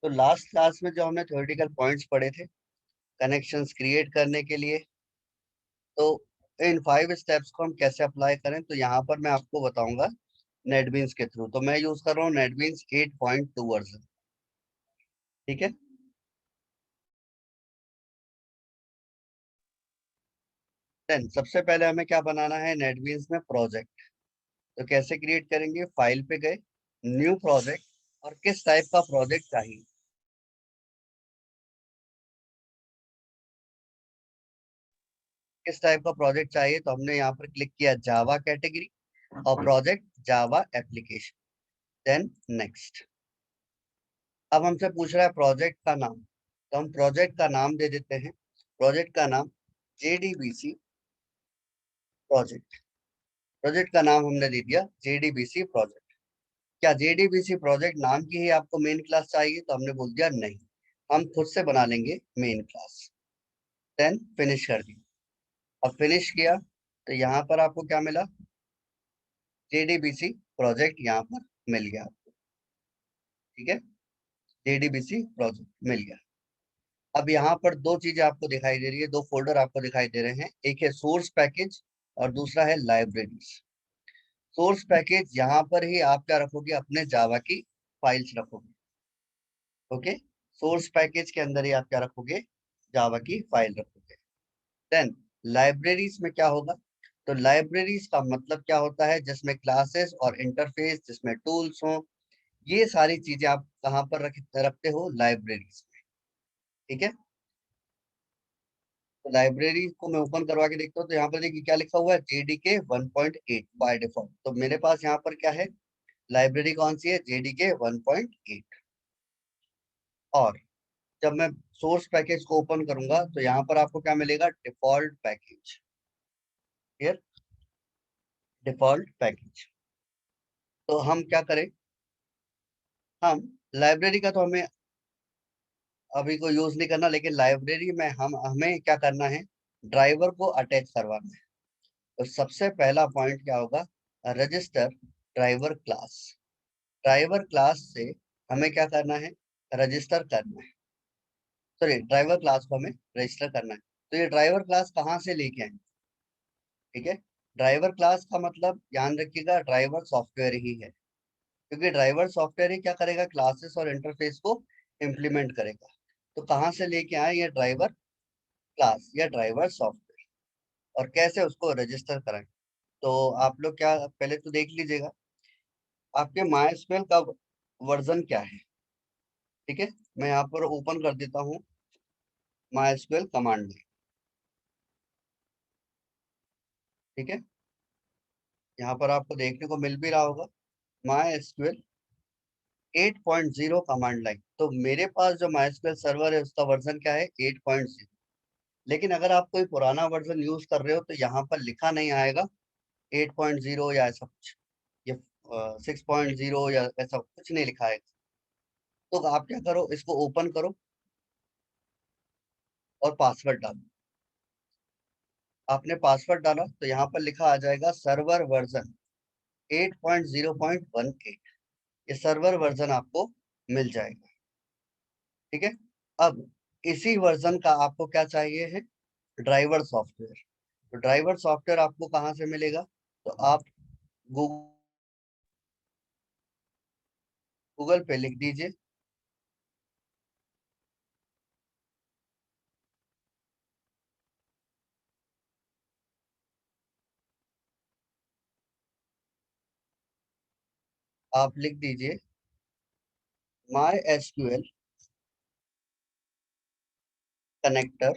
तो last class में जो हमने थ्योरेटिकल पॉइंट्स पढ़े थे कनेक्शंस क्रिएट करने के लिए, तो इन 5 स्टेप्स को हम कैसे अप्लाई करें, तो यहाँ पर मैं आपको बताऊंगा नेटबीन्स के थ्रू। तो मैं यूज कर रहा हूँ नेटबीन्स 8.2 वर्जन। ठीक है। देन सबसे पहले हमें क्या बनाना है नेटबीन्स में प्रोजेक्ट। तो कैसे क्रिएट करेंगे, फाइल पे गए, न्यू प्रोजेक्ट, और किस टाइप का प्रोजेक्ट चाहिए। किस टाइप का प्रोजेक्ट चाहिए, तो हमने यहाँ पर क्लिक किया जावा कैटेगरी और project Java application. Then next. अब हमसे पूछ रहा है प्रोजेक्ट का नाम, तो हम प्रोजेक्ट का नाम दे देते हैं। प्रोजेक्ट का नाम JDBC प्रोजेक्ट। प्रोजेक्ट का नाम हमने दे दिया JDBC प्रोजेक्ट। क्या JDBC प्रोजेक्ट नाम की ही आपको मेन क्लास चाहिए, तो हमने बोल दिया नहीं, हम खुद से बना लेंगे मेन क्लास। देन फिनिश कर दिया। अब फिनिश किया तो यहाँ पर आपको क्या मिला, JDBC प्रोजेक्ट यहाँ पर मिल गया आपको। ठीक है, JDBC प्रोजेक्ट मिल गया। अब यहाँ पर दो चीजें आपको दिखाई दे रही है, दो फोल्डर आपको दिखाई दे रहे हैं, एक है सोर्स पैकेज और दूसरा है लाइब्रेरीज। सोर्स पैकेज यहाँ पर ही आप क्या रखोगे, अपने जावा की फाइल्स रखोगे। ओके, सोर्स पैकेज के अंदर ही आप क्या रखोगे, जावा की फाइल रखोगे। देन लाइब्रेरीज में क्या होगा, तो लाइब्रेरीज का मतलब क्या होता है, जिसमें क्लासेस और इंटरफेस, जिसमें टूल्स हो, ये सारी चीजें आप कहाँ पर रखते हो, लाइब्रेरीज में। ठीक है, तो लाइब्रेरी को मैं ओपन करवा के देखता हूँ, तो यहाँ पर देखिए क्या लिखा हुआ है, JDK 1.8 बाय डिफॉल्ट। तो मेरे पास यहाँ पर क्या है, लाइब्रेरी कौन सी है, JDK 1.8। और जब मैं सोर्स पैकेज को ओपन करूंगा तो यहाँ पर आपको क्या मिलेगा, default package. Clear, default package. तो हम क्या करें, हम लाइब्रेरी का तो हमें अभी को यूज नहीं करना, लेकिन लाइब्रेरी में हम हमें क्या करना है, ड्राइवर को अटैच करवाना है। तो सबसे पहला पॉइंट क्या होगा, register driver class. Driver class से हमें क्या करना है, रजिस्टर करना है। सॉरी, ड्राइवर क्लास को हमें रजिस्टर करना है। तो ये ड्राइवर क्लास कहाँ से लेके आए, ठीक है। ड्राइवर क्लास का मतलब ध्यान रखिएगा, ड्राइवर सॉफ्टवेयर ही है, क्योंकि ड्राइवर सॉफ्टवेयर ही क्या करेगा, क्लासेस और इंटरफेस को इम्प्लीमेंट करेगा। तो कहाँ से लेके आए ये ड्राइवर क्लास या ड्राइवर सॉफ्टवेयर, और कैसे उसको रजिस्टर कराएं। तो आप लोग क्या पहले तो देख लीजिएगा आपके MySQL का वर्जन क्या है। ठीक है, मैं यहाँ पर ओपन कर देता हूँ MySQL कमांड में। ठीक है, यहाँ पर आपको देखने को मिल भी रहा होगा MySQL 8.0 कमांड लाइन। तो मेरे पास जो MySQL सर्वर है उसका वर्जन क्या है, 8.0। लेकिन अगर आप कोई पुराना वर्जन यूज कर रहे हो तो यहाँ पर लिखा नहीं आएगा 8.0 या ऐसा कुछ, ये 6.0 या ऐसा कुछ नहीं लिखा है। तो आप क्या करो, इसको ओपन करो और पासवर्ड डालो। आपने पासवर्ड डाला तो यहाँ पर लिखा आ जाएगा सर्वर वर्जन 8.0.18। ये सर्वर वर्जन आपको मिल जाएगा। ठीक है, अब इसी वर्जन का आपको क्या चाहिए है, ड्राइवर सॉफ्टवेयर। तो ड्राइवर सॉफ्टवेयर आपको कहाँ से मिलेगा, तो आप गूगल पे लिख दीजिए, आप लिख दीजिए MySQL कनेक्टर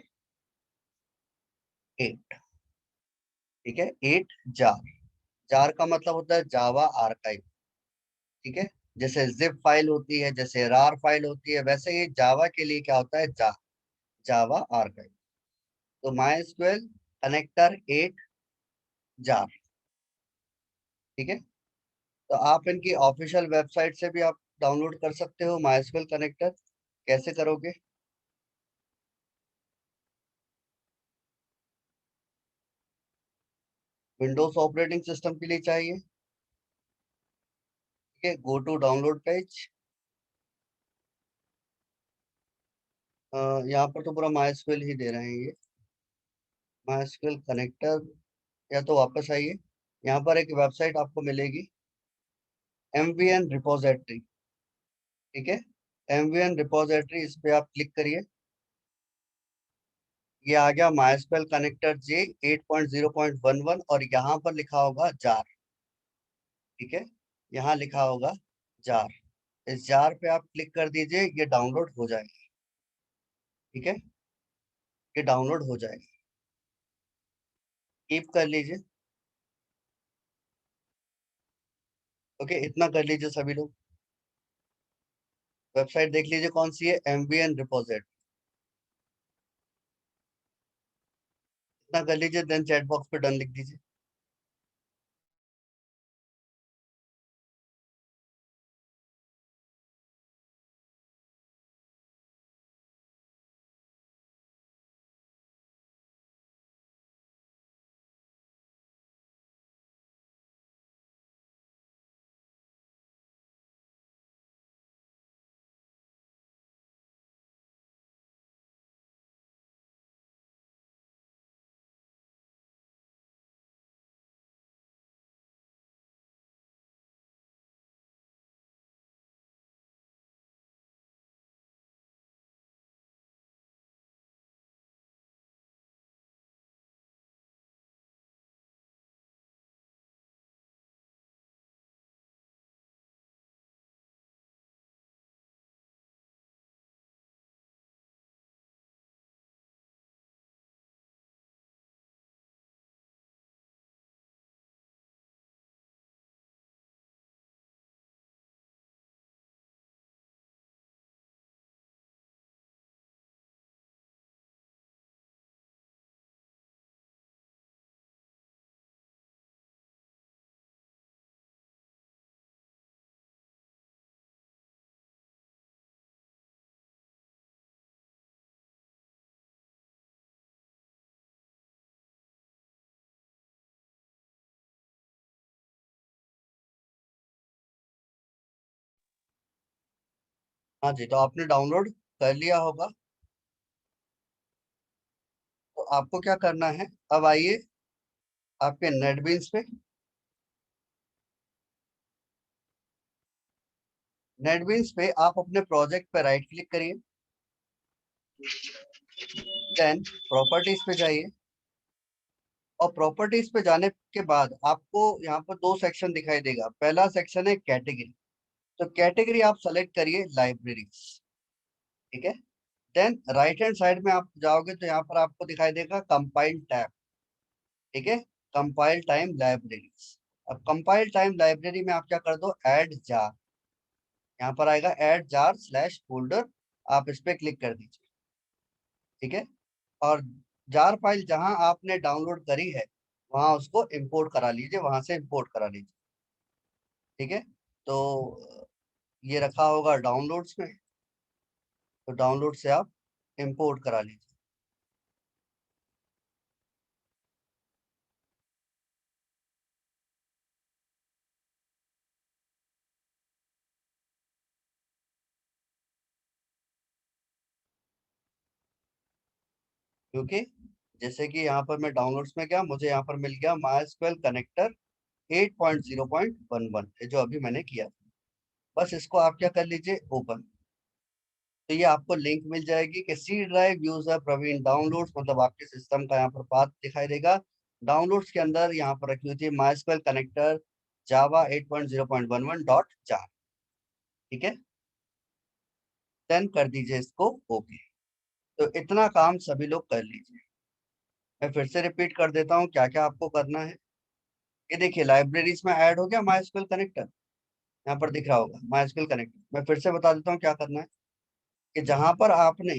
8। ठीक है, 8 जार। जार का मतलब होता है जावा आर्काइव। ठीक है, जैसे जिप फाइल होती है, जैसे रार फाइल होती है, वैसे ही जावा के लिए क्या होता है, जावा आर्काइव। तो MySQL कनेक्टर 8 जार। ठीक है, तो आप इनकी ऑफिशियल वेबसाइट से भी आप डाउनलोड कर सकते हो MySQL कनेक्टर। कैसे करोगे, विंडोज ऑपरेटिंग सिस्टम के लिए चाहिए। ठीक है, गो टू डाउनलोड पेज, यहाँ पर तो पूरा MySQL ही दे रहे हैं ये। MySQL कनेक्टर, या तो वापस आइए, यहाँ पर एक वेबसाइट आपको मिलेगी, MVN रिपोजिटरी। ठीक है, MVN रिपोजिटरी, इस पे आप क्लिक करिए। ये आ गया MySQL कनेक्टर J 8.0.11 और यहाँ पर लिखा होगा जार। ठीक है, यहाँ लिखा होगा जार। इस जार पे आप क्लिक कर दीजिए, ये डाउनलोड हो जाएगा। ठीक है, ये डाउनलोड हो जाएगा, कीप कर लीजिए। ओके, इतना कर लीजिए सभी लोग। वेबसाइट देख लीजिए कौन सी है, MVN रिपोजिट। इतना कर लीजिए, देन चैट बॉक्स पे डन लिख दीजिए। हाँ जी, तो आपने डाउनलोड कर लिया होगा। तो आपको क्या करना है, अब आइए आपके नेटबीन्स पे। नेटबीन्स पे आप अपने प्रोजेक्ट पे राइट क्लिक करिए, देन प्रॉपर्टीज पे जाइए, और प्रॉपर्टीज पे जाने के बाद आपको यहाँ पर दो सेक्शन दिखाई देगा। पहला सेक्शन है कैटेगरी, तो कैटेगरी आप सेलेक्ट करिए लाइब्रेरीज। ठीक है, देन राइट हैंड साइड में आप जाओगे तो यहाँ पर आपको दिखाई देगा कंपाइल टैब। ठीक है, कंपाइल टाइम लाइब्रेरीज। अब कंपाइल टाइम लाइब्रेरी में आप क्या कर दो, ऐड जार। यहाँ पर आएगा ऐड जार स्लैश फोल्डर, आप इस पे क्लिक कर दीजिए। ठीक है, और जार फाइल जहां आपने डाउनलोड करी है वहां उसको इंपोर्ट करा लीजिए, वहां से इंपोर्ट करा लीजिए। ठीक है, तो ये रखा होगा डाउनलोड्स में, तो डाउनलोड से आप इंपोर्ट करा लीजिए। क्योंकि जैसे कि यहाँ पर मैं डाउनलोड्स में गया, मुझे यहाँ पर मिल गया MySQL कनेक्टर 8.0.11, जो अभी मैंने किया। बस इसको आप क्या कर लीजिए, ओपन। तो ये आपको लिंक मिल जाएगी कि C drive user Praveen downloads, मतलब आपके सिस्टम का यहाँ पर पाथ दिखाई देगा। डाउनलोड्स के अंदर यहाँ पर रखी हुई थी MySQL कनेक्टर जावा 8.0.11 डॉट जार। ठीक है, देन कर दीजिए इसको ओके। तो इतना काम सभी लोग कर लीजिए। मैं फिर से रिपीट कर देता हूँ क्या क्या आपको करना है। ये देखिए लाइब्रेरीज में ऐड हो गया MySQL कनेक्टर, यहाँ पर दिख रहा होगा MySQL कनेक्टर। मैं फिर से बता देता हूँ क्या करना है, कि जहां पर आपने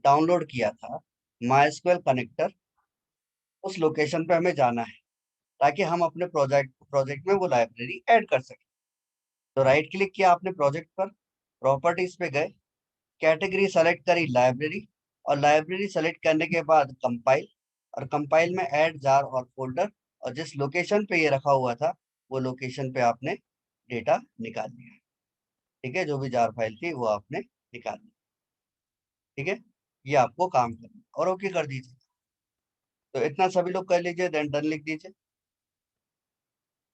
डाउनलोड किया था MySQL कनेक्टर, उस लोकेशन पे हमें जाना है, ताकि हम अपने प्रोजेक्ट में वो लाइब्रेरी ऐड कर सकें। तो राइट क्लिक किया आपने प्रोजेक्ट पर, प्रॉपर्टीज पे गए, कैटेगरी सेलेक्ट करी लाइब्रेरी, और लाइब्रेरी सेलेक्ट करने के बाद कंपाइल, और कंपाइल में ऐड जार और फोल्डर, और जिस लोकेशन पे ये रखा हुआ था वो लोकेशन पे आपने डेटा निकाल लिया। ठीक है, जो भी जार फाइल थी वो आपने निकाल ली। ठीक है, ये आपको काम करना है और ओके कर दीजिए। तो इतना सभी लोग कर लीजिए, देन डन लिख दीजिए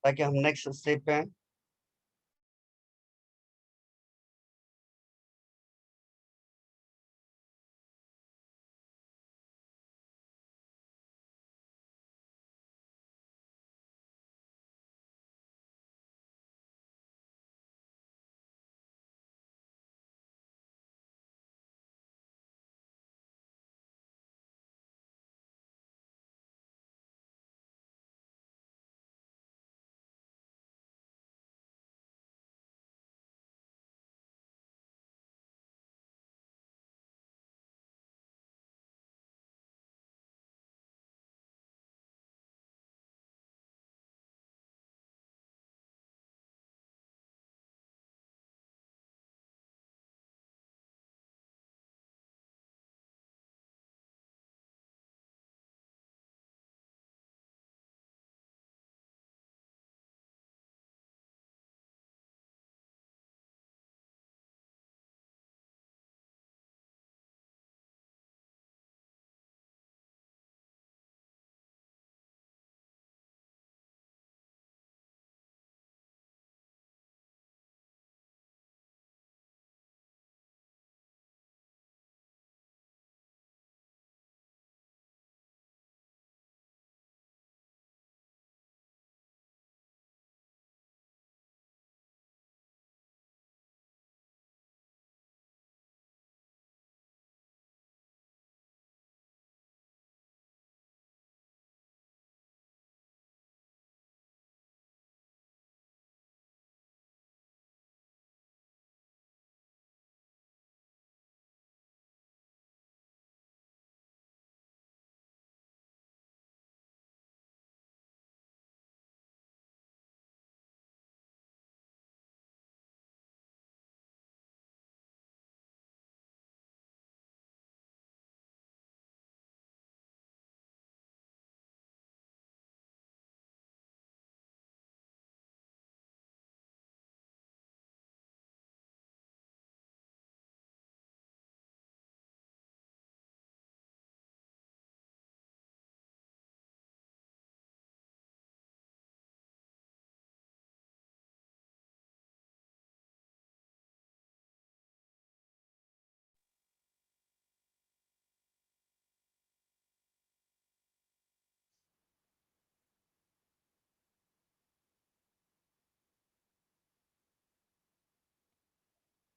ताकि हम नेक्स्ट स्टेप पे आए।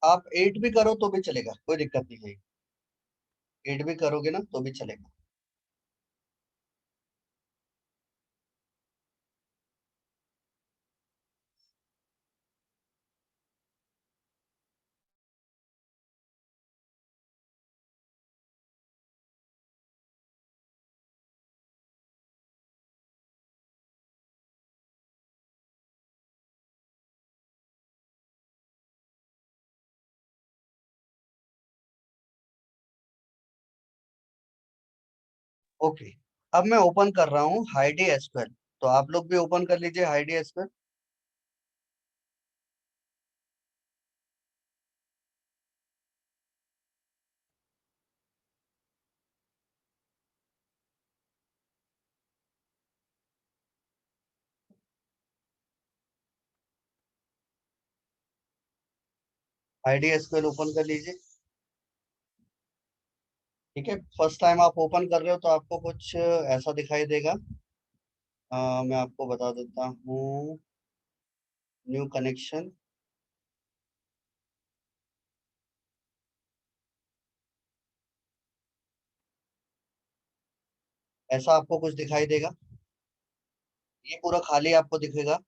आप 8 भी करो तो भी चलेगा, कोई दिक्कत नहीं है। 8 भी करोगे ना तो भी चलेगा। ओके, अब मैं ओपन कर रहा हूँ हाईडी एसक्यूएल। तो आप लोग भी ओपन कर लीजिए हाईडी एसक्यूएल। हाईडी एसक्यूएल ओपन कर लीजिए। ठीक है, फर्स्ट टाइम आप ओपन कर रहे हो तो आपको कुछ ऐसा दिखाई देगा। मैं आपको बता देता हूँ। न्यू कनेक्शन, ऐसा आपको कुछ दिखाई देगा। ये पूरा खाली आपको दिखेगा।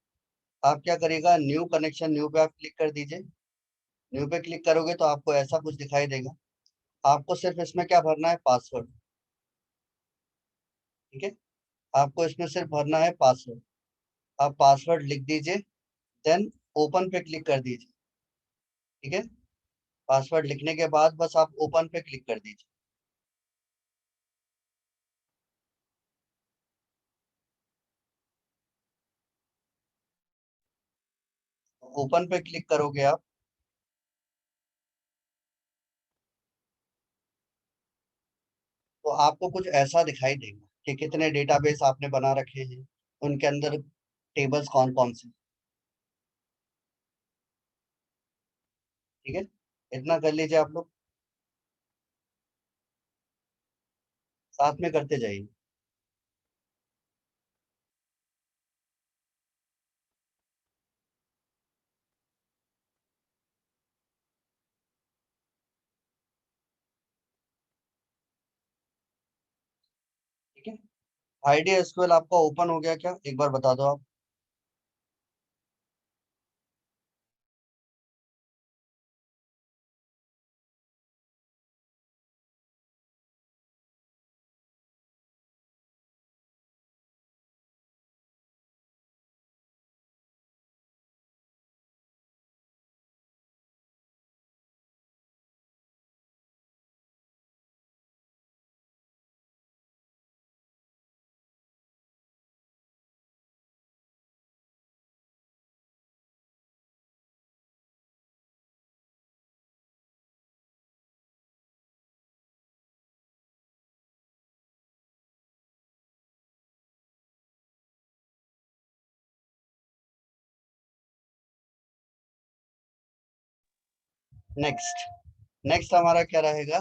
आप क्या करिएगा, न्यू कनेक्शन, न्यू पे आप क्लिक कर दीजिए। न्यू पे क्लिक करोगे तो आपको ऐसा कुछ दिखाई देगा। आपको सिर्फ इसमें क्या भरना है, पासवर्ड। ठीक है, आपको इसमें सिर्फ भरना है पासवर्ड। आप पासवर्ड लिख दीजिए, देन ओपन पे क्लिक कर दीजिए। ठीक है, पासवर्ड लिखने के बाद बस आप ओपन पे क्लिक कर दीजिए। ओपन पे क्लिक करोगे आप। तो आपको कुछ ऐसा दिखाई देगा कि कितने डेटाबेस आपने बना रखे हैं, उनके अंदर टेबल्स कौन कौन से। ठीक है, इतना कर लीजिए आप लोग, साथ में करते जाइए। ठीक है, आईडी एसक्यूएल आपका ओपन हो गया क्या, एक बार बता दो आप। नेक्स्ट, नेक्स्ट हमारा क्या रहेगा।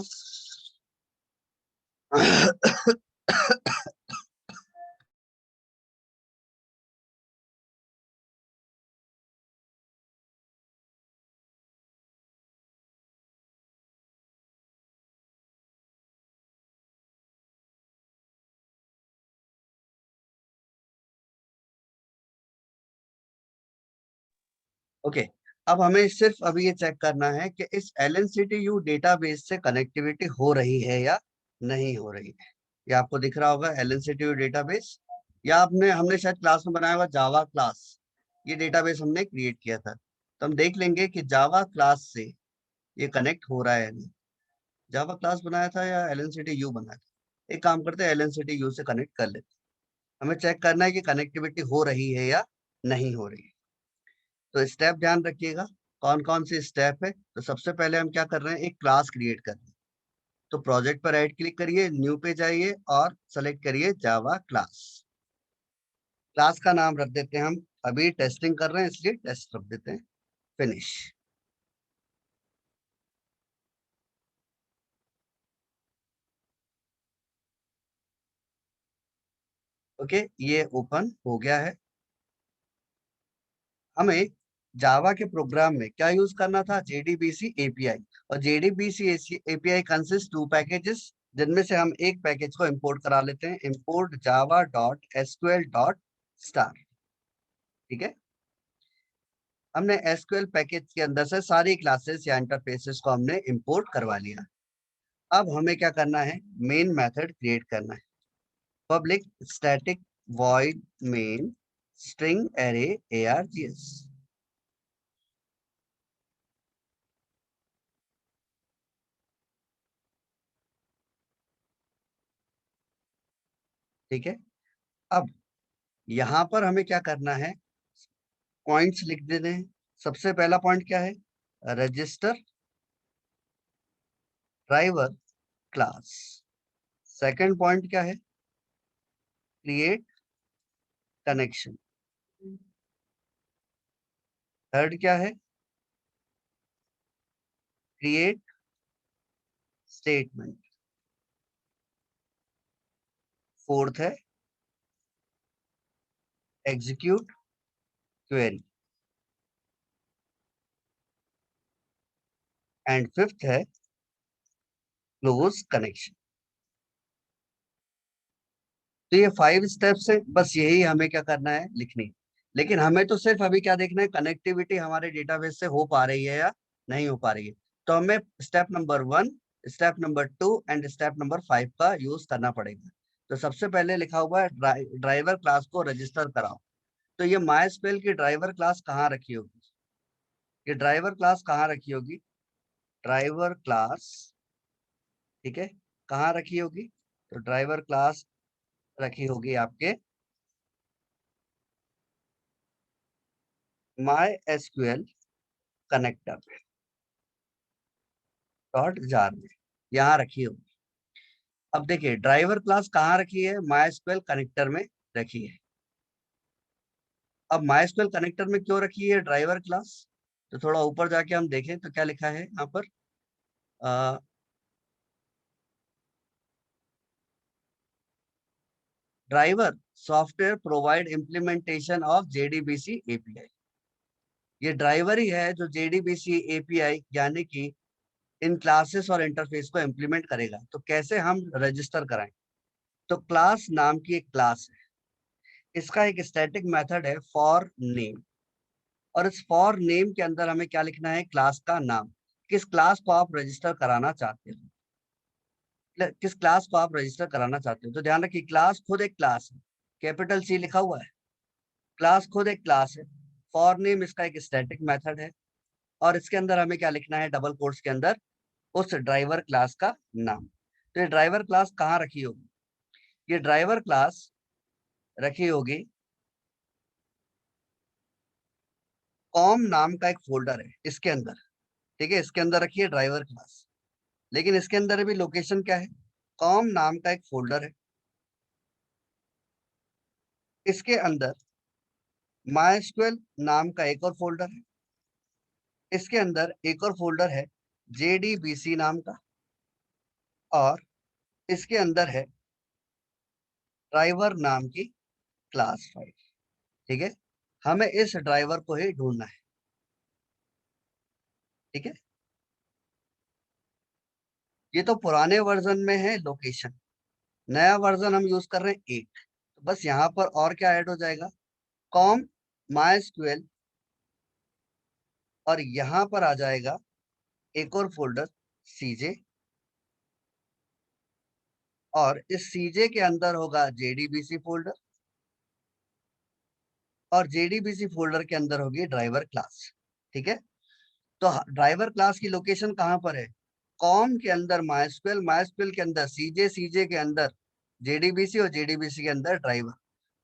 ओके, अब हमें सिर्फ अभी ये चेक करना है कि इस LNCTU डेटाबेस से कनेक्टिविटी हो रही है या नहीं हो रही है। ये आपको दिख रहा होगा LNCTU डेटाबेस, या आपने हमने शायद क्लास में बनाया हुआ जावा क्लास, ये डेटाबेस हमने क्रिएट किया था। तो हम देख लेंगे कि जावा क्लास से ये कनेक्ट हो रहा है या नहीं। जावा क्लास बनाया था या LNCTU बनाया था, एक काम करते हैं LNCTU से कनेक्ट कर लेते हैं। हमें चेक करना है कि कनेक्टिविटी हो रही है या नहीं हो रही है। तो स्टेप ध्यान रखिएगा, कौन कौन से स्टेप है। तो सबसे पहले हम क्या कर रहे हैं, एक क्लास क्रिएट कर रहे हैं। तो प्रोजेक्ट पर राइट क्लिक करिए, न्यू पे जाइए और सेलेक्ट करिए जावा क्लास। क्लास का नाम रख देते हैं हम, अभी टेस्टिंग कर रहे हैं इसलिए टेस्ट रख देते हैं, फिनिश। ओके, ये ओपन हो गया है। हमें जावा के प्रोग्राम में क्या यूज करना था, JDBC API। और JDBC API consist to packages, जिनमें से हम एक पैकेज को इंपोर्ट करा लेते हैं, इंपोर्ट java.sql.star। ठीक है, हमने SQL पैकेज के अंदर से सारी क्लासेस या इंटरफेसेस को हमने इंपोर्ट करवा लिया। अब हमें क्या करना है, मेन मेथड क्रिएट करना है, public static void main string array args। ठीक है, अब यहाँ पर हमें क्या करना है, पॉइंट्स लिख देने हैं। सबसे पहला पॉइंट क्या है, register driver class. Second point क्या है, क्रिएट कनेक्शन। थर्ड क्या है, क्रिएट स्टेटमेंट। फोर्थ है एग्जीक्यूट क्वेरी। एंड फिफ्थ है क्लोज कनेक्शन। तो ये 5 स्टेप्स है, बस यही हमें क्या करना है, लिखनी है। लेकिन हमें तो सिर्फ अभी क्या देखना है, कनेक्टिविटी हमारे डेटाबेस से हो पा रही है या नहीं हो पा रही है। तो हमें step number 1, step number 2 and step number 5 का यूज करना पड़ेगा। तो सबसे पहले लिखा हुआ है ड्राइवर क्लास को रजिस्टर कराओ। तो ये MySQL की ड्राइवर क्लास कहाँ रखी होगी, ये ड्राइवर क्लास कहाँ रखी होगी, ड्राइवर क्लास। ठीक है, कहाँ रखी होगी, तो ड्राइवर क्लास रखी होगी आपके MySQL कनेक्टर डॉट जार में, यहाँ रखी होगी। अब देखिए ड्राइवर क्लास कहाँ रखी है, MySQL कनेक्टर में रखी है। अब MySQL कनेक्टर में क्यों रखी है ड्राइवर क्लास, तो थोड़ा ऊपर जाके हम देखें तो क्या लिखा है यहाँ पर, driver software provide implementation of JDBC API। ये ड्राइवर ही है जो JDBC API यानी कि इन क्लासेस और इंटरफेस को इम्प्लीमेंट करेगा। तो कैसे हम रजिस्टर कराएं, तो क्लास नाम की एक क्लास है, इसका एक स्टैटिक मेथड है फॉर नेम, और इस फॉर नेम के अंदर हमें क्या लिखना है, क्लास का नाम, किस क्लास को आप रजिस्टर कराना चाहते हो, किस क्लास को आप रजिस्टर कराना चाहते हो। तो ध्यान रखिए क्लास खुद एक क्लास है, कैपिटल C लिखा हुआ है, क्लास खुद एक क्लास है, फॉर नेम इसका एक स्टैटिक मेथड है, और इसके अंदर हमें क्या लिखना है, डबल कोट्स के अंदर उस ड्राइवर क्लास का नाम। तो ये ड्राइवर क्लास कहाँ रखी होगी, ये ड्राइवर क्लास रखी होगी कॉम नाम का एक फोल्डर है इसके अंदर, ठीक है, इसके अंदर रखी है ड्राइवर क्लास, लेकिन इसके अंदर भी लोकेशन क्या है, कॉम नाम का एक फोल्डर है, इसके अंदर MySQL नाम का एक और फोल्डर है, इसके अंदर एक और फोल्डर है JDBC नाम का, और इसके अंदर है ड्राइवर नाम की क्लास फाइल। ठीक है, हमें इस ड्राइवर को ही ढूंढना है। ठीक है, ये तो पुराने वर्जन में है लोकेशन, नया वर्जन हम यूज कर रहे हैं 8, तो बस यहाँ पर और क्या ऐड हो जाएगा, कॉम MySQL, और यहाँ पर आ जाएगा एक और फोल्डर CJ, और इस CJ के अंदर होगा JDBC फोल्डर, और JDBC फोल्डर के अंदर होगी ड्राइवर क्लास। ठीक है, तो ड्राइवर क्लास की लोकेशन कहाँ पर है, कॉम के अंदर MySQL, MySQL के अंदर CJ, CJ के अंदर JDBC, और JDBC के अंदर ड्राइवर।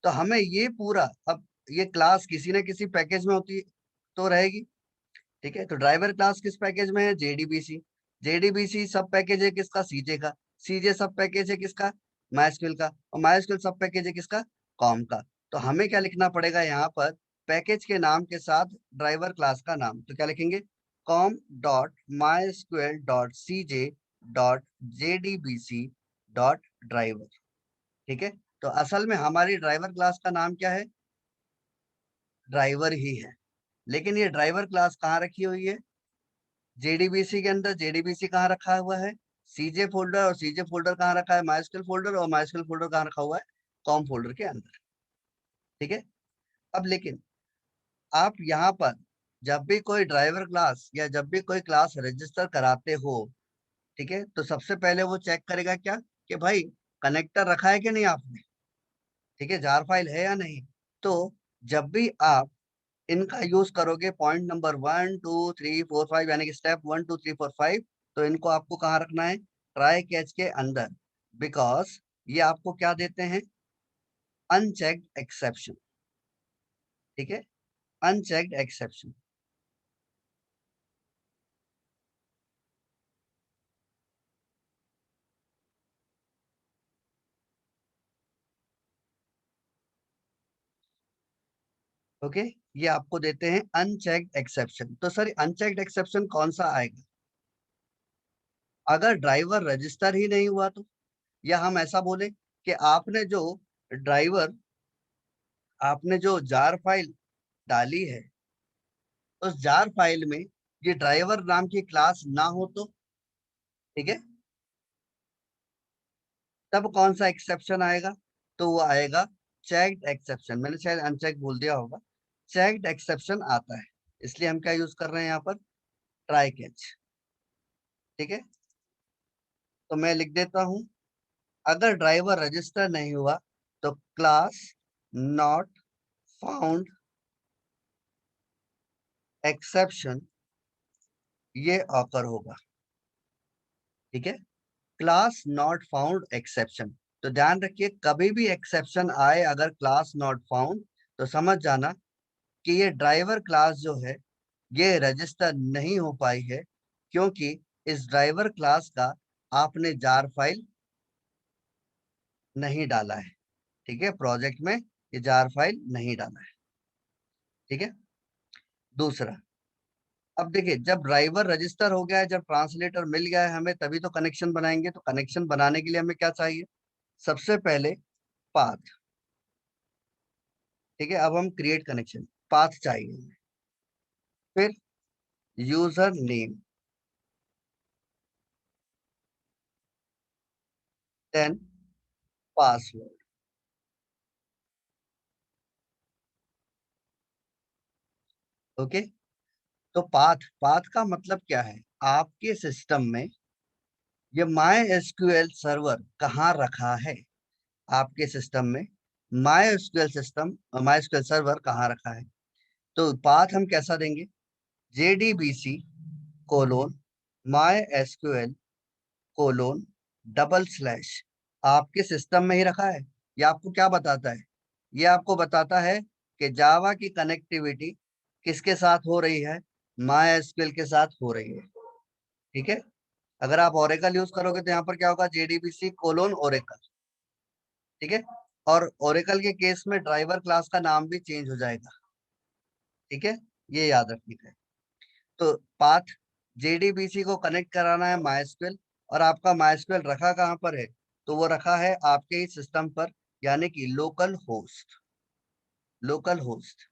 तो हमें ये पूरा, अब ये क्लास किसी न किसी पैकेज में होती तो रहेगी। ठीक है, तो ड्राइवर क्लास किस पैकेज में है, JDBC, JDBC सब पैकेज है किसका, CJ का, CJ सब पैकेज है किसका, MySQL का, और MySQL सब पैकेज है किसका, कॉम का। तो हमें क्या लिखना पड़ेगा यहाँ पर, पैकेज के नाम के साथ ड्राइवर क्लास का नाम, तो क्या लिखेंगे, com dot MySQL dot CJ dot JDBC dot driver. ठीक है, तो असल में हमारी ड्राइवर क्लास का नाम क्या है, ड्राइवर ही है, लेकिन ये ड्राइवर क्लास कहाँ रखी हुई है, JDBC के अंदर। JDBC कहाँ रखा हुआ है, CJ फोल्डर, और CJ फोल्डर कहाँ रखा है, MySQL फोल्डर, और MySQL फोल्डर कहाँ रखा हुआ है, कॉम फोल्डर के अंदर। ठीक है, अब लेकिन आप यहाँ पर जब भी कोई ड्राइवर क्लास या जब भी कोई क्लास रजिस्टर कराते हो, ठीक है, तो सबसे पहले वो चेक करेगा क्या, कि भाई कनेक्टर रखा है कि नहीं आपने, ठीक है, जार फाइल है या नहीं। तो जब भी आप इनका यूज करोगे, पॉइंट नंबर 1 2 3 4 5, यानी कि स्टेप 1 2 3 4 5, तो इनको आपको कहाँ रखना है, ट्राई कैच के अंदर, बिकॉज ये आपको क्या देते हैं, अनचेक्ड एक्सेप्शन। ठीक है, अनचेक्ड एक्सेप्शन। ओके, ये आपको देते हैं अनचेक्ड एक्सेप्शन। तो सर अनचेक्ड एक्सेप्शन कौन सा आएगा, अगर ड्राइवर रजिस्टर ही नहीं हुआ तो, या हम ऐसा बोले कि ड्राइवर आपने जो जार फाइल डाली है, उस जार फाइल में ये ड्राइवर नाम की क्लास ना हो तो। ठीक है, तब कौन सा एक्सेप्शन आएगा, तो वो आएगा चेक्ड एक्सेप्शन, मैंने शायद अनचेक बोल दिया होगा, चेक्ड एक्सेप्शन आता है, इसलिए हम क्या यूज कर रहे हैं यहाँ पर, ट्राई कैच। ठीक है, तो मैं लिख देता हूं, अगर ड्राइवर रजिस्टर नहीं हुआ तो क्लास नॉट फाउंड एक्सेप्शन ये ऑकर होगा। ठीक है, क्लास नॉट फाउंड एक्सेप्शन। तो ध्यान रखिए कभी भी एक्सेप्शन आए अगर क्लास नॉट फाउंड, तो समझ जाना कि ये ड्राइवर क्लास जो है ये रजिस्टर नहीं हो पाई है, क्योंकि इस ड्राइवर क्लास का आपने जार फाइल नहीं डाला है, ठीक है, प्रोजेक्ट में ये जार फाइल नहीं डाला है, ठीक है। दूसरा, अब देखिए जब ड्राइवर रजिस्टर हो गया है, जब ट्रांसलेटर मिल गया है हमें, तभी तो कनेक्शन बनाएंगे। तो कनेक्शन बनाने के लिए हमें क्या चाहिए? सबसे पहले पाथ, ठीक है। अब हम क्रिएट कनेक्शन, पाथ चाहिए हमें, फिर user name, then password. Okay, तो पाथ, पाथ का मतलब क्या है? आपके सिस्टम में ये माई एसक्यूएल सर्वर कहाँ रखा है? आपके सिस्टम में my SQL system, my SQL server कहाँ रखा है? तो पाथ हम कैसा देंगे? JDBC colon my SQL colon double slash. आपके सिस्टम में ही रखा है। ये आपको क्या बताता है? ये आपको बताता है कि जावा की कनेक्टिविटी किसके साथ हो रही है? माई एसक्यूएल के साथ हो रही है, ठीक है। अगर आप ओरेकल यूज करोगे तो यहाँ पर क्या होगा? JDBC कोलोन ओरेकल, ठीक है। और ओरेकल के केस में ड्राइवर क्लास का नाम भी चेंज हो जाएगा, ठीक है। ये याद रखने का है। तो पाथ, JDBC को कनेक्ट कराना है MySQL, और आपका MySQL रखा कहाँ पर है? तो वो रखा है आपके ही सिस्टम पर, यानी कि लोकल होस्ट। लोकल होस्ट,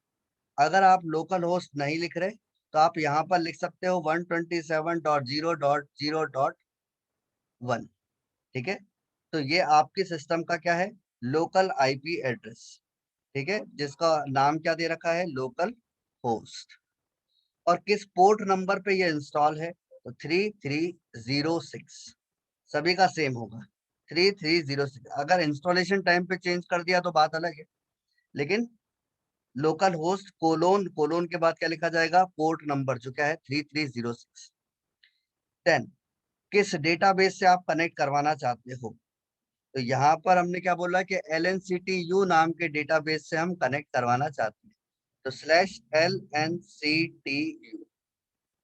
अगर आप लोकल होस्ट नहीं लिख रहे तो आप यहाँ पर लिख सकते हो 127.0.0.1, ठीक है। तो ये आपके सिस्टम का क्या है? लोकल IP एड्रेस, ठीक है, जिसका नाम क्या दे रखा है? Local host. और किस पोर्ट नंबर पे ये इंस्टॉल है? तो 3306, सभी का सेम होगा 3306। अगर इंस्टॉलेशन टाइम पे चेंज कर दिया तो बात अलग है, लेकिन लोकल होस्ट कोलोन, कोलोन के बाद क्या लिखा जाएगा? पोर्ट नंबर, जो क्या है? 3306। 10, किस डेटाबेस से आप कनेक्ट करवाना चाहते हो? तो यहाँ पर हमने क्या बोला कि LNCTU नाम के डेटाबेस से हम कनेक्ट करवाना चाहते हैं, तो /LNCTU,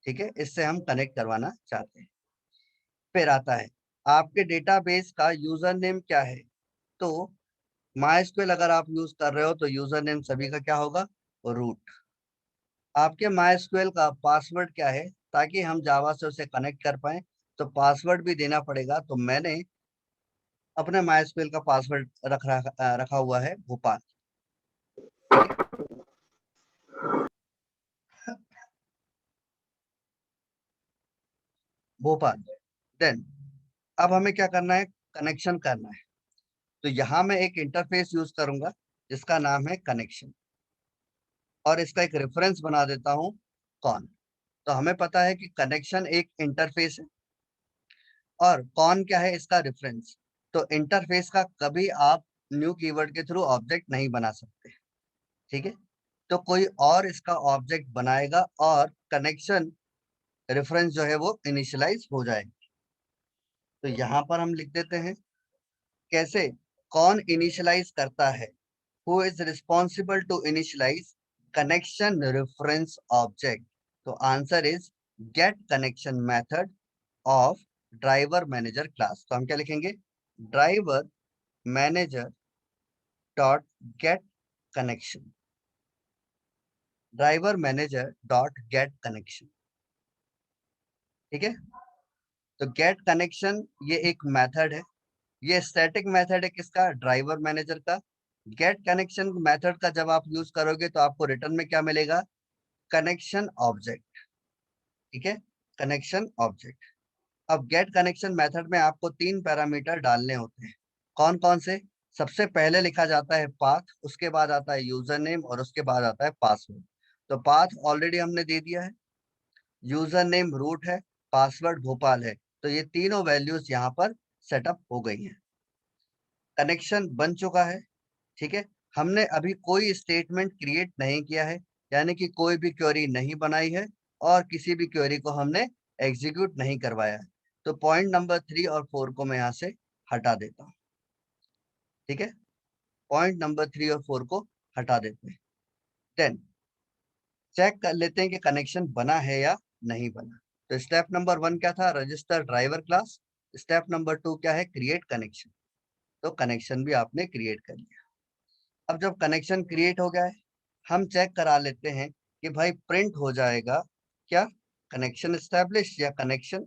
ठीक है, इससे हम कनेक्ट करवाना चाहते हैं। फिर आता है आपके डेटाबेस का यूजर नेम क्या है? तो MySQL अगर आप यूज कर रहे हो तो यूजर नेम सभी का क्या होगा? रूट। आपके MySQL का पासवर्ड क्या है, ताकि हम जावा से उसे कनेक्ट कर पाए? तो पासवर्ड भी देना पड़ेगा। तो मैंने अपने MySQL का पासवर्ड रखा हुआ है भोपाल, ठीक है। भोपाल। देन अब हमें क्या करना है? कनेक्शन करना है। तो यहाँ मैं एक इंटरफेस यूज करूंगा जिसका नाम है कनेक्शन, और इसका एक रेफरेंस बना देता हूँ कौन। तो हमें पता है कि कनेक्शन एक इंटरफेस है, और कौन क्या है? इसका रेफरेंस। तो इंटरफेस का कभी आप न्यू कीवर्ड के थ्रू ऑब्जेक्ट नहीं बना सकते, ठीक है। तो कोई और इसका ऑब्जेक्ट बनाएगा, और कनेक्शन रेफरेंस जो है वो इनिशियलाइज हो जाएगा। तो यहाँ पर हम लिख देते हैं कैसे, कौन इनिशियलाइज करता है? Who is responsible to initialize connection reference object? तो answer is get connection method of driver manager class. तो हम क्या लिखेंगे? Driver manager dot get connection, driver manager dot get connection, ठीक है। तो गेट कनेक्शन ये एक मेथड है, ये स्टैटिक मेथड है किसका? ड्राइवर मैनेजर का। गेट कनेक्शन मेथड का जब आप यूज करोगे तो आपको रिटर्न में क्या मिलेगा? कनेक्शन ऑब्जेक्ट, ठीक है, कनेक्शन ऑब्जेक्ट। अब गेट कनेक्शन मेथड में आपको 3 पैरामीटर डालने होते हैं। कौन कौन से? सबसे पहले लिखा जाता है पाथ, उसके बाद आता है यूजर नेम, और उसके बाद आता है पासवर्ड। तो पाथ ऑलरेडी हमने दे दिया है, यूजर नेम रूट है, पासवर्ड भोपाल है। तो ये तीनों वैल्यूज यहाँ पर सेटअप हो गई हैं। कनेक्शन बन चुका है, ठीक है। हमने अभी कोई स्टेटमेंट क्रिएट नहीं किया है, यानी कि कोई भी क्वेरी नहीं बनाई है, और किसी भी क्वेरी को हमने एग्जीक्यूट नहीं करवाया है। तो पॉइंट नंबर 3 और 4 को मैं यहाँ से हटा देता हूँ, ठीक है। पॉइंट नंबर 3 और 4 को हटा देते हैं। देन चेक कर लेते हैं कि कनेक्शन बना है या नहीं बना। तो स्टेप नंबर 1 क्या था? Register driver class. Step number 2 क्या है? Create connection. तो कनेक्शन भी आपने क्रिएट कर लिया। अब जब कनेक्शन क्रिएट हो गया है, हम चेक करा लेते हैं कि भाई प्रिंट हो जाएगा क्या, कनेक्शन एस्टैब्लिश या कनेक्शन,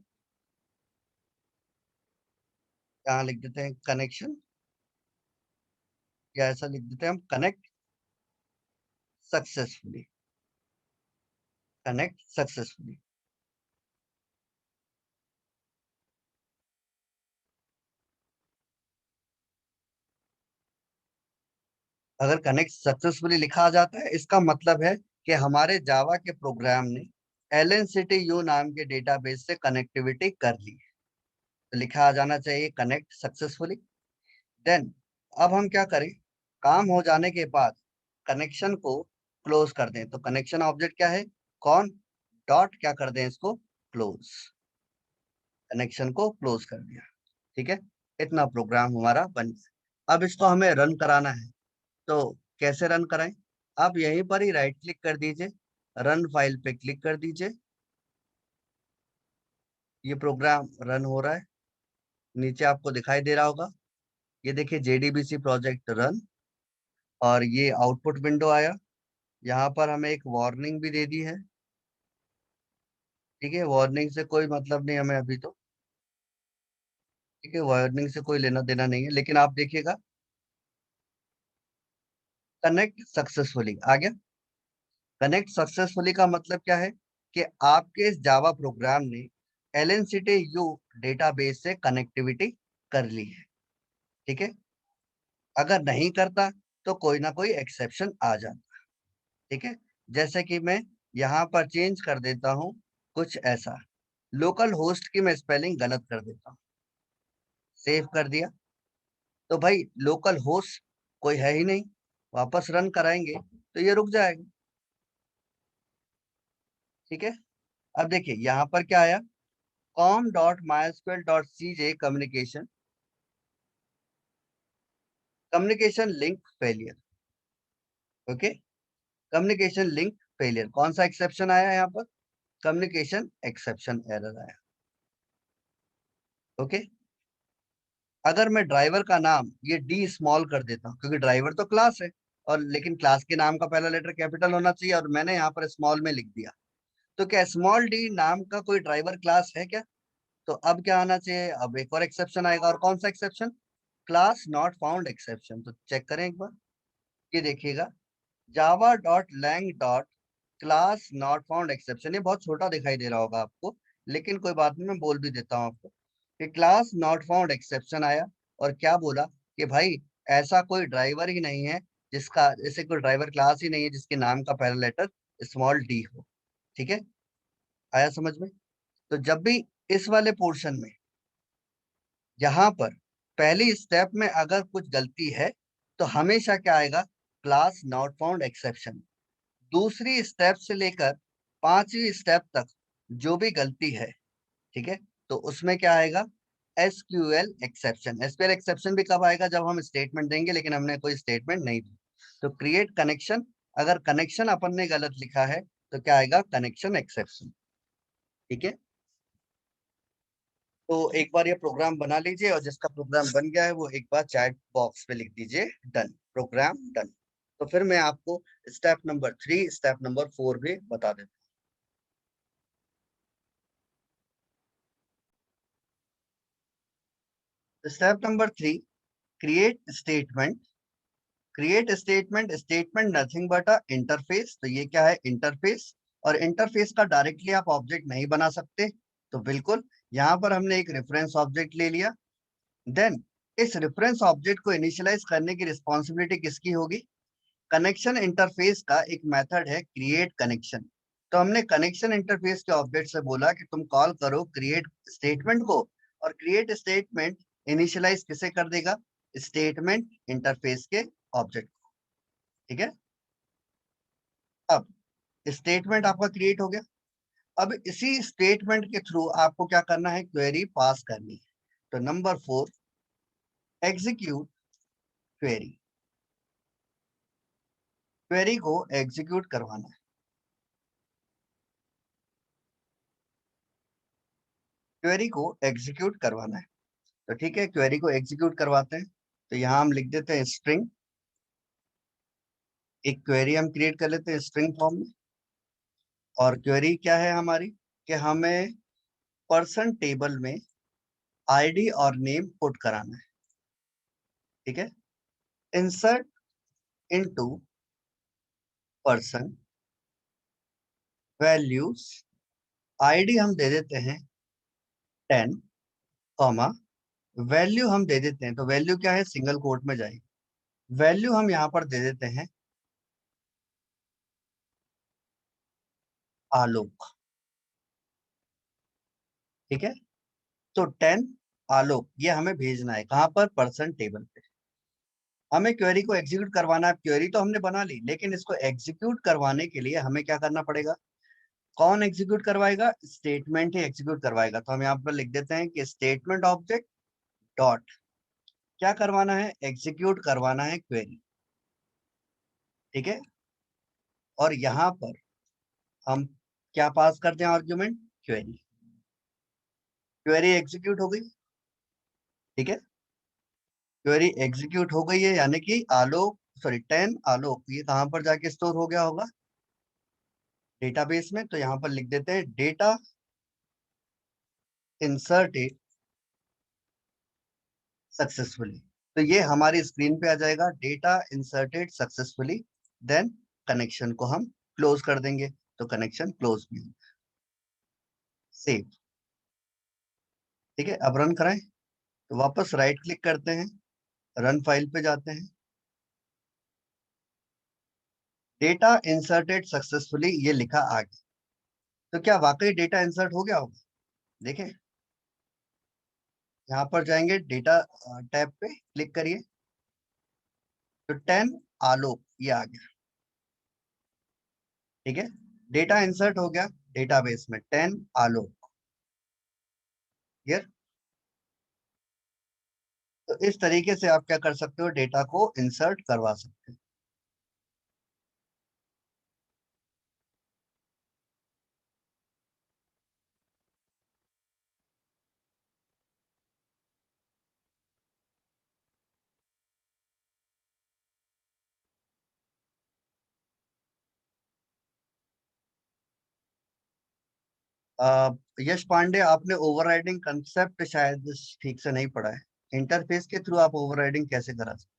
यहाँ लिख देते हैं कनेक्शन, या ऐसा लिख देते हैं हम कनेक्ट सक्सेसफुली, कनेक्ट सक्सेसफुली। अगर कनेक्ट सक्सेसफुली लिखा आ जाता है, इसका मतलब है कि हमारे जावा के प्रोग्राम ने LNCTU नाम के डेटाबेस से कनेक्टिविटी कर ली है। तो लिखा आ जाना चाहिए कनेक्ट सक्सेसफुली। देन अब हम क्या करें, काम हो जाने के बाद कनेक्शन को क्लोज कर दें। तो कनेक्शन ऑब्जेक्ट क्या है, कौन डॉट क्या कर दें इसको क्लोज, कनेक्शन को क्लोज कर दिया। ठीक है, इतना प्रोग्राम हमारा बन गया। अब इसको हमें रन कराना है, तो कैसे रन कराएं, आप यहीं पर ही राइट क्लिक कर दीजिए, रन फाइल पे क्लिक कर दीजिए। ये प्रोग्राम रन हो रहा है, नीचे आपको दिखाई दे रहा होगा, ये देखिए JDBC प्रोजेक्ट रन, और ये आउटपुट विंडो आया। यहाँ पर हमें एक वार्निंग भी दे दी है। ठीक है, वार्निंग से कोई मतलब नहीं हमें अभी तो, ठीक है, वार्निंग से कोई लेना देना नहीं है, लेकिन आप देखिएगा कनेक्ट सक्सेसफुली आ गया। कनेक्ट सक्सेसफुली का मतलब क्या है कि आपके इस जावा प्रोग्राम ने LNCTU डेटाबेस से कनेक्टिविटी कर ली है। ठीक है, अगर नहीं करता तो कोई ना कोई एक्सेप्शन आ जाता। ठीक है, जैसे कि मैं यहाँ पर चेंज कर देता हूँ कुछ ऐसा, लोकल होस्ट की मैं स्पेलिंग गलत कर देता हूँ, सेव कर दिया, तो भाई लोकल होस्ट कोई है ही नहीं, वापस रन कराएंगे तो ये रुक जाएगा। ठीक है, अब देखिए यहाँ पर क्या आया, com.mysql.cj communication, communication link failure. Okay, communication link failure, कौन सा एक्सेप्शन आया यहाँ पर, कम्युनिकेशन एक्सेप्शन एरर आया। ओके, अगर मैं ड्राइवर का नाम ये डी स्मॉल कर देता हूँ, क्योंकि ड्राइवर तो क्लास है, और लेकिन क्लास के नाम का पहला लेटर कैपिटल होना चाहिए, और मैंने यहाँ पर स्मॉल में लिख दिया, तो क्या स्मॉल डी नाम का कोई ड्राइवर क्लास है क्या। तो अब क्या आना चाहिए, अब एक और एक्सेप्शन आएगा, और कौन सा exception, class not found exception. तो चेक करें एक बार, ये देखिएगा Java dot lang dot class not found exception, ये बहुत छोटा दिखाई दे रहा होगा आपको, लेकिन कोई बात नहीं, मैं बोल भी देता हूँ आपको कि क्लास नॉट फाउंड एक्सेप्शन आया, और क्या बोला कि भाई ऐसा कोई ड्राइवर ही नहीं है जिसका, ऐसे कोई ड्राइवर क्लास ही नहीं है जिसके नाम का पहला लेटर स्मॉल डी हो। ठीक है, आया समझ में। तो जब भी इस वाले पोर्शन में यहाँ पर पहली स्टेप में अगर कुछ गलती है, तो हमेशा क्या आएगा, क्लास नॉट फाउंड एक्सेप्शन। दूसरी स्टेप से लेकर पांचवी स्टेप तक जो भी गलती है, ठीक है, तो उसमें क्या आएगा, SQL एक्सेप्शन। SQL एक्सेप्शन भी कब आएगा, जब हम स्टेटमेंट देंगे, लेकिन हमने कोई स्टेटमेंट नहीं दी। तो क्रिएट कनेक्शन, अगर कनेक्शन अपन ने गलत लिखा है तो क्या आएगा, कनेक्शन एक्सेप्शन। ठीक है, तो एक बार ये प्रोग्राम बना लीजिए, और जिसका प्रोग्राम बन गया है वो एक बार चैट बॉक्स पे लिख दीजिए डन, प्रोग्राम डन। तो फिर मैं आपको स्टेप नंबर 3 स्टेप नंबर 4 भी बता देता हूँ। Step number 3, create statement. Create statement, statement nothing but a interface. तो ये क्या है, इंटरफेस, और इंटरफेस का डायरेक्टली आप ऑब्जेक्ट नहीं बना सकते, तो बिल्कुल यहाँ पर हमने एक रेफरेंस ऑब्जेक्ट ले लिया। देन इस रेफरेंस ऑब्जेक्ट को इनिशियलाइज करने की रिस्पॉन्सिबिलिटी किसकी होगी, कनेक्शन इंटरफेस का एक मेथड है क्रिएट कनेक्शन। तो हमने कनेक्शन इंटरफेस के ऑब्जेक्ट से बोला कि तुम कॉल करो क्रिएट स्टेटमेंट को, और क्रिएट स्टेटमेंट इनिशियलाइज किसे कर देगा, स्टेटमेंट इंटरफेस के ऑब्जेक्ट को। ठीक है, अब स्टेटमेंट आपका क्रिएट हो गया। अब इसी स्टेटमेंट के थ्रू आपको क्या करना है, क्वेरी पास करनी है। तो नंबर 4, एग्जीक्यूट क्वेरी, क्वेरी को एग्जीक्यूट करवाना है। क्वेरी को एग्जीक्यूट करवाना है, तो ठीक है, क्वेरी को एग्जीक्यूट करवाते हैं। तो यहाँ हम लिख देते हैं स्ट्रिंग, एक क्वेरी हम क्रिएट कर लेते हैं स्ट्रिंग फॉर्म में। और क्वेरी क्या है हमारी कि हमें पर्सन टेबल में आईडी और नेम पुट कराना है। ठीक है, insert into person values, ID हम दे देते हैं 10, कॉमा वैल्यू हम दे देते हैं, तो वैल्यू क्या है, सिंगल कोट में जाएगी। वैल्यू हम यहाँ पर दे देते हैं आलोक। ठीक है, तो 10 आलोक ये हमें भेजना है कहाँ पर, पर्सन टेबल पे। हमें क्वेरी को एग्जीक्यूट करवाना है। क्वेरी तो हमने बना ली, लेकिन इसको एग्जीक्यूट करवाने के लिए हमें क्या करना पड़ेगा। कौन एग्जीक्यूट करवाएगा, स्टेटमेंट ही एग्जीक्यूट करवाएगा। तो हम यहाँ पर लिख देते हैं कि स्टेटमेंट ऑब्जेक्ट डॉट क्या करवाना है, एग्जीक्यूट करवाना है क्वेरी। ठीक है, और यहाँ पर हम क्या पास करते हैं, आर्ग्यूमेंट क्वेरी। क्वेरी एग्जीक्यूट हो गई। ठीक है, क्वेरी एग्जीक्यूट हो गई है, यानी कि आलोक, सॉरी 10 आलोक ये कहां पर जाके स्टोर हो गया होगा, डेटाबेस में। तो यहाँ पर लिख देते हैं डेटा इंसर्टेड सक्सेसफुली। तो ये हमारी स्क्रीन पे आ जाएगा, data inserted successfully. Then connection को हम क्लोज कर देंगे, तो कनेक्शन क्लोज भी होगा। सेव। ठीक है, अब रन कराएं, तो वापस राइट क्लिक करते हैं, रन फाइल पे जाते हैं, डेटा इंसर्टेड सक्सेसफुली ये लिखा आ गया। तो क्या वाकई डेटा इंसर्ट हो गया होगा, देखें। यहाँ पर जाएंगे, डेटा टैब पे क्लिक करिए, तो 10 आलोक ये आ गया। ठीक है, डेटा इंसर्ट हो गया डेटाबेस में, 10 आलोक। क्लियर। तो इस तरीके से आप क्या कर सकते हो, डेटा को इंसर्ट करवा सकते हो। यश पांडे, आपने ओवरराइडिंग कंसेप्ट शायद ठीक से नहीं पढ़ा है। इंटरफेस के थ्रू आप ओवरराइडिंग कैसे करा सकते हो?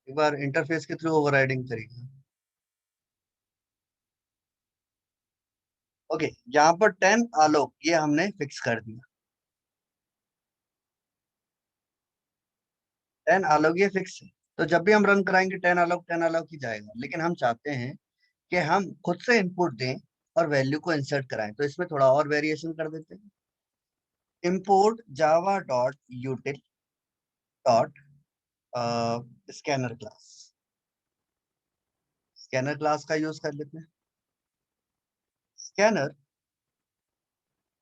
एक बार इंटरफेस के थ्रू ओवरराइडिंग करिए। ओके, यहाँ पर 10 आलोक ये हमने फिक्स कर दिया, 10 आलोक ये फिक्स है। तो जब भी हम रन कराएंगे 10 आलोक ही जाएगा। लेकिन हम चाहते हैं कि हम खुद से इनपुट दें और वैल्यू को इंसर्ट कराएं, तो इसमें थोड़ा और वेरिएशन कर देते हैं। Import Java dot util dot scanner class, scanner class का यूज कर लेते हैं। Scanner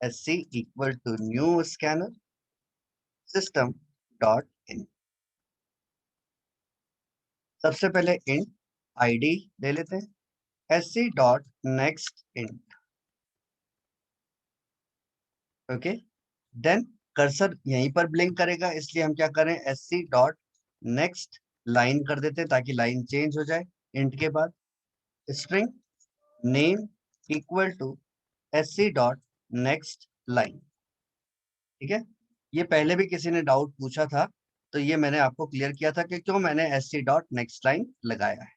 S C equal to new scanner system dot in. सबसे पहले इंट आईडी ले लेते हैं, S C dot next int. Okay, then cursor यहीं पर ब्लिंक करेगा, इसलिए हम क्या करें, S C dot next line कर देते हैं, ताकि लाइन चेंज हो जाए। इंट के बाद string name equal to S C dot next line. ठीक है, ये पहले भी किसी ने डाउट पूछा था, तो ये मैंने आपको क्लियर किया था कि क्यों मैंने S C dot next line लगाया है।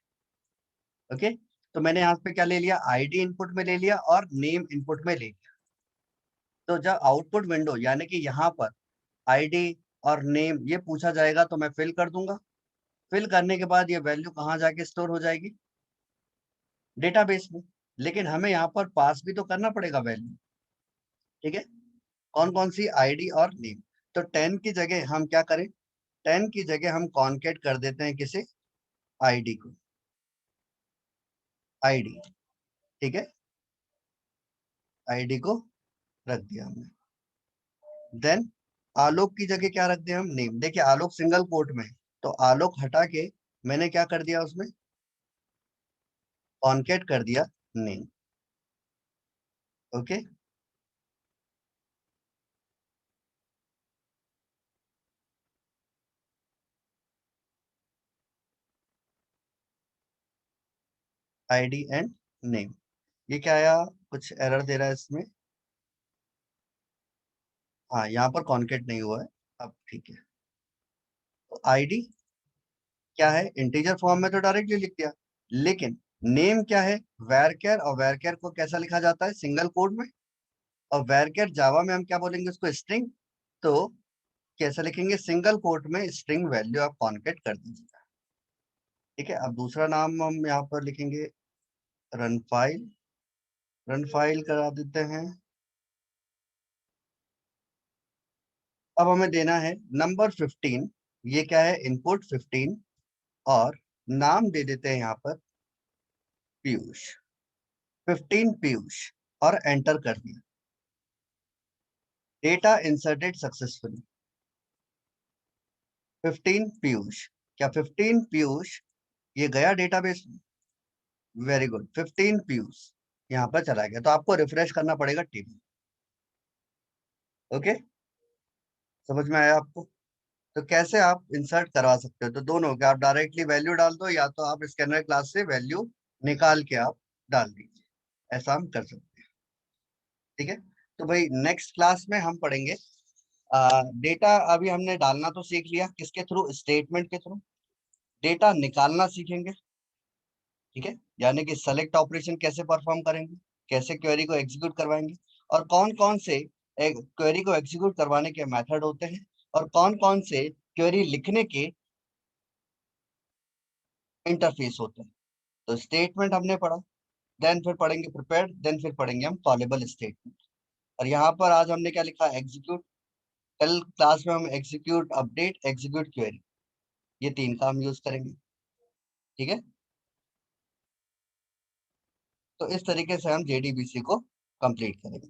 ओके, तो मैंने यहाँ पे क्या ले लिया, आईडी इनपुट में ले लिया और नेम इनपुट में ले लिया। तो जब आउटपुट विंडो यानी कि यहाँ पर आईडी और नेम ये पूछा जाएगा, तो मैं फिल कर दूंगा। फिल करने के बाद ये वैल्यू कहाँ जाके स्टोर हो जाएगी, डेटाबेस में। लेकिन हमें यहाँ पर पास भी तो करना पड़ेगा वैल्यू। ठीक है, कौन कौन सी, आईडी और नेम। तो 10 की जगह हम क्या करें, 10 की जगह हम कॉन्केट कर देते हैं किसे, आईडी को, आईडी। ठीक है, आईडी को रख दिया हमने। देन आलोक की जगह क्या रख दिया हम, नेम। देखिए आलोक सिंगल कोट में है, तो आलोक हटा के मैंने क्या कर दिया, उसमें कॉन्केट कर दिया name. Okay, ID and name. ये क्या आया, कुछ एरर दे रहा है इसमें। हाँ, यहाँ पर कॉन्केट नहीं हुआ है। अब ठीक है। तो आईडी क्या है, इंटीजर फॉर्म में तो डायरेक्टली लिख दिया, लेकिन नेम क्या है, वैरकेर, और वैरकेर को कैसा लिखा जाता है, सिंगल कोड में। और वैरकेर जावा में हम क्या बोलेंगे उसको, स्ट्रिंग। तो कैसे लिखेंगे, सिंगल कोट में स्ट्रिंग वैल्यू आप कॉन्केट कर दीजिएगा। ठीक है, अब दूसरा नाम हम यहाँ पर लिखेंगे रन फाइल। रन फाइल करा देते हैं। अब हमें देना है नंबर 15। ये क्या है, इनपुट 15। और नाम दे देते हैं यहाँ पर पीयूष। 15 पीयूष। और एंटर कर दिया। Data inserted successfully. 15 पीयूष। क्या 15 पीयूष ये गया डेटाबेस में? वेरी गुड, 15 पीयूष यहाँ पर चला गया। तो आपको रिफ्रेश करना पड़ेगा टेबल। ओके, समझ में आया आपको? तो कैसे आप इंसर्ट करवा सकते हो, तो दोनों के आप डायरेक्टली वैल्यू डाल दो, या तो आप स्कैनर क्लास से वैल्यू निकाल के आप डाल दीजिए। ऐसा हम कर सकते हैं। ठीक है, तो भाई नेक्स्ट क्लास में हम पढ़ेंगे डेटा। अभी हमने डालना तो सीख लिया, किसके थ्रू, स्टेटमेंट के थ्रू। डेटा निकालना सीखेंगे। ठीक है, यानी कि सेलेक्ट ऑपरेशन कैसे परफॉर्म करेंगे, कैसे क्वेरी को एग्जीक्यूट करवाएंगे, और कौन कौन से क्वेरी को एग्जीक्यूट करवाने के मेथड होते हैं, और कौन कौन से क्वेरी लिखने के इंटरफेस होते हैं। तो स्टेटमेंट हमने पढ़ा, देन फिर पढ़ेंगे प्रिपेयर्ड, देन फिर पढ़ेंगे हम कॉलेबल स्टेटमेंट। और यहाँ पर आज हमने क्या लिखा, एग्जीक्यूट। कल क्लास में हम एग्जीक्यूट अपडेट, एग्जीक्यूट क्वेरी, ये तीन का हम यूज करेंगे। ठीक है, तो इस तरीके से हम जेडीबीसी को कंप्लीट करेंगे।